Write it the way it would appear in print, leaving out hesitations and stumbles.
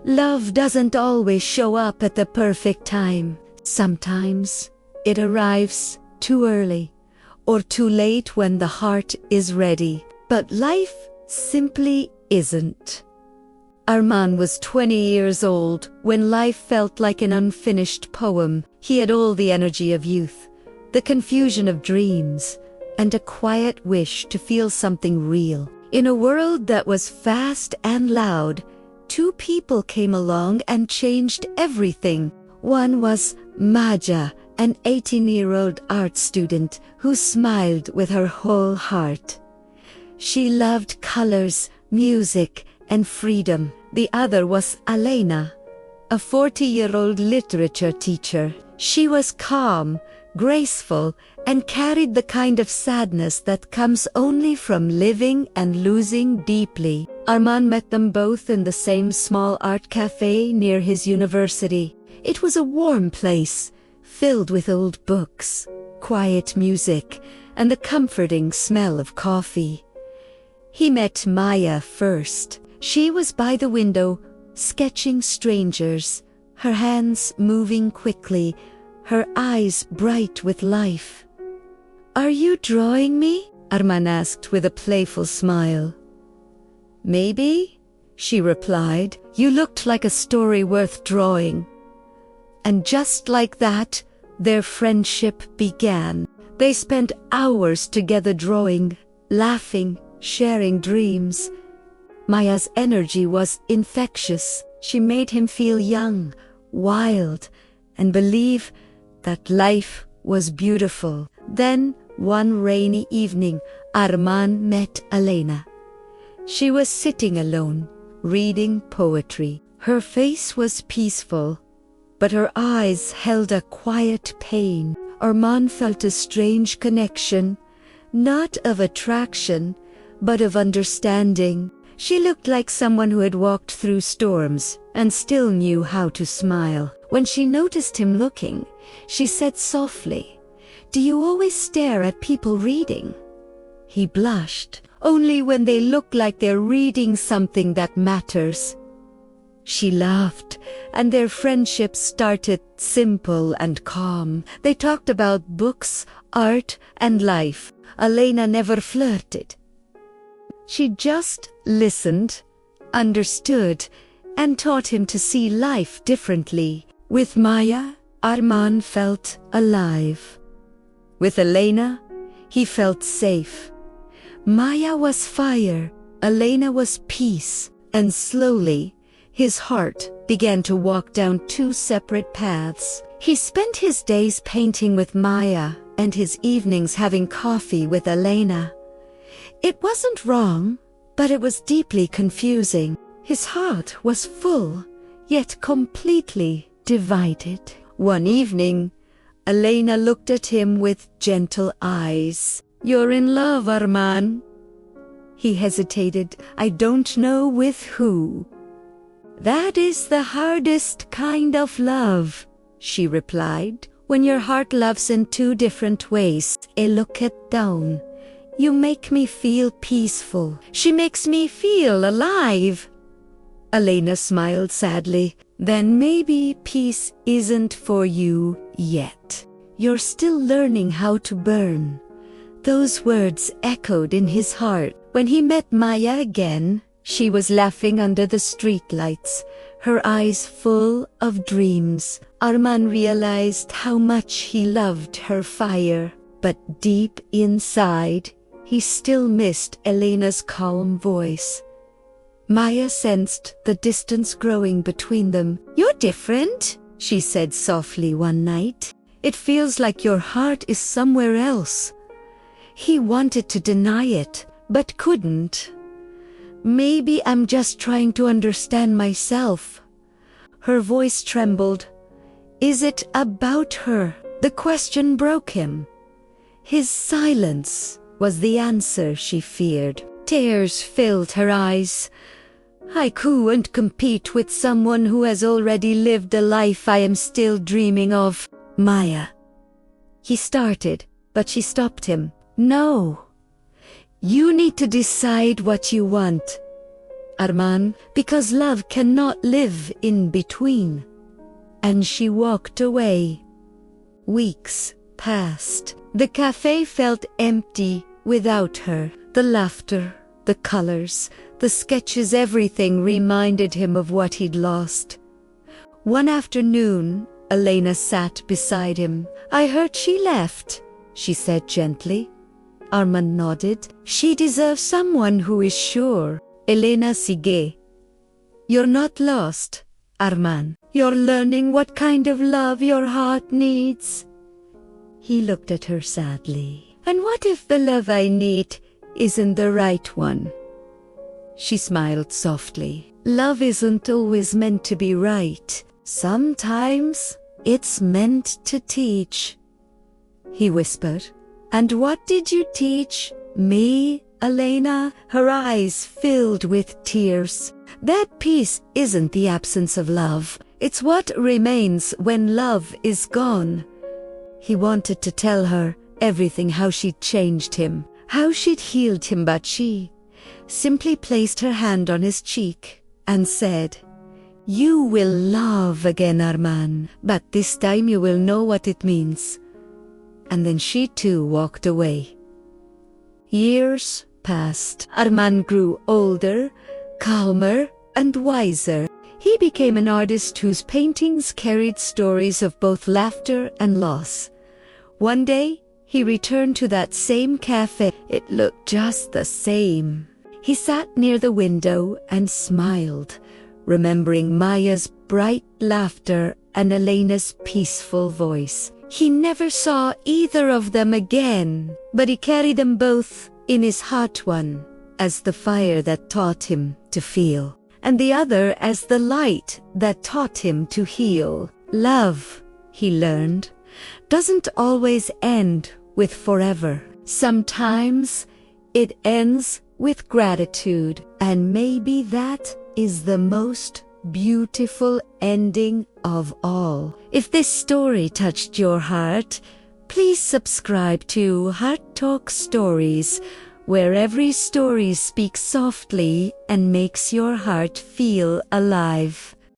Love doesn't always show up at the perfect time. Sometimes it arrives too early or too late when the heart is ready. But life simply isn't. Armaan was 20 years old when life felt like an unfinished poem. He had all the energy of youth, the confusion of dreams, and a quiet wish to feel something real. In a world that was fast and loud, two people came along and changed everything. One was Maja, an 18-year-old art student who smiled with her whole heart. She loved colors, music, and freedom. The other was Elena, a 40-year-old literature teacher. She was calm, graceful, and carried the kind of sadness that comes only from living and losing deeply. Armaan met them both in the same small art cafe near his university. It was a warm place, filled with old books, quiet music, and the comforting smell of coffee. He met Maya first. She was by the window, sketching strangers, her hands moving quickly, her eyes bright with life. "Are you drawing me?" Armaan asked with a playful smile. "Maybe," she replied. "You looked like a story worth drawing." And just like that, their friendship began. They spent hours together drawing, laughing, sharing dreams. Maya's energy was infectious. She made him feel young, wild, and believe that life was beautiful. Then, one rainy evening, Armaan met Elena. She was sitting alone, reading poetry. Her face was peaceful, but her eyes held a quiet pain. Armaan felt a strange connection, not of attraction, but of understanding. She looked like someone who had walked through storms and still knew how to smile. When she noticed him looking, she said softly, "Do you always stare at people reading?" He blushed. "Only when they look like they're reading something that matters." She laughed, and their friendship started simple and calm. They talked about books, art, and life. Elena never flirted. She just listened, understood, and taught him to see life differently. With Maya, Armaan felt alive. With Elena, he felt safe. Maya was fire, Elena was peace, and slowly, his heart began to walk down two separate paths. He spent his days painting with Maya and his evenings having coffee with Elena. It wasn't wrong, but it was deeply confusing. His heart was full, yet completely divided. One evening, Elena looked at him with gentle eyes. "You're in love, Armaan?" He hesitated. "I don't know with who." "That is the hardest kind of love," she replied. "When your heart loves in two different ways. I look it down. You make me feel peaceful. She makes me feel alive." Elena smiled sadly. "Then maybe peace isn't for you yet. You're still learning how to burn." Those words echoed in his heart. When he met Maya again, she was laughing under the streetlights, her eyes full of dreams. Armaan realized how much he loved her fire, but deep inside, he still missed Elena's calm voice. Maya sensed the distance growing between them. "You're different," she said softly one night. "It feels like your heart is somewhere else." He wanted to deny it, but couldn't. "Maybe I'm just trying to understand myself." Her voice trembled. "Is it about her?" The question broke him. His silence was the answer she feared. Tears filled her eyes. "I couldn't compete with someone who has already lived a life I am still dreaming of, Maya." He started, but she stopped him. "No. You need to decide what you want. Armaan, because love cannot live in between." And she walked away. Weeks passed. The cafe felt empty without her. The laughter, the colors, the sketches, everything reminded him of what he'd lost. One afternoon, Elena sat beside him. "I heard she left," she said gently. Armaan nodded. "She deserves someone who is sure." Elena sighed. "You're not lost, Armaan. You're learning what kind of love your heart needs." He looked at her sadly. "And what if the love I need isn't the right one?" She smiled softly. "Love isn't always meant to be right. Sometimes it's meant to teach," he whispered. "And what did you teach me, Elena?" Her eyes filled with tears. "That peace isn't the absence of love. It's what remains when love is gone." He wanted to tell her everything, how she'd changed him, how she'd healed him, but she simply placed her hand on his cheek and said, "You will love again, Armaan, but this time you will know what it means." And then she too walked away. Years passed. Armaan grew older, calmer, and wiser. He became an artist whose paintings carried stories of both laughter and loss. One day, he returned to that same cafe. It looked just the same. He sat near the window and smiled, remembering Maya's bright laughter and Elena's peaceful voice. He never saw either of them again, but he carried them both in his heart, one as the fire that taught him to feel, and the other as the light that taught him to heal. Love, he learned, doesn't always end with forever. Sometimes it ends with gratitude, and maybe that is the most beautiful ending of all. If this story touched your heart, please subscribe to Heart Talk Stories, where every story speaks softly and makes your heart feel alive.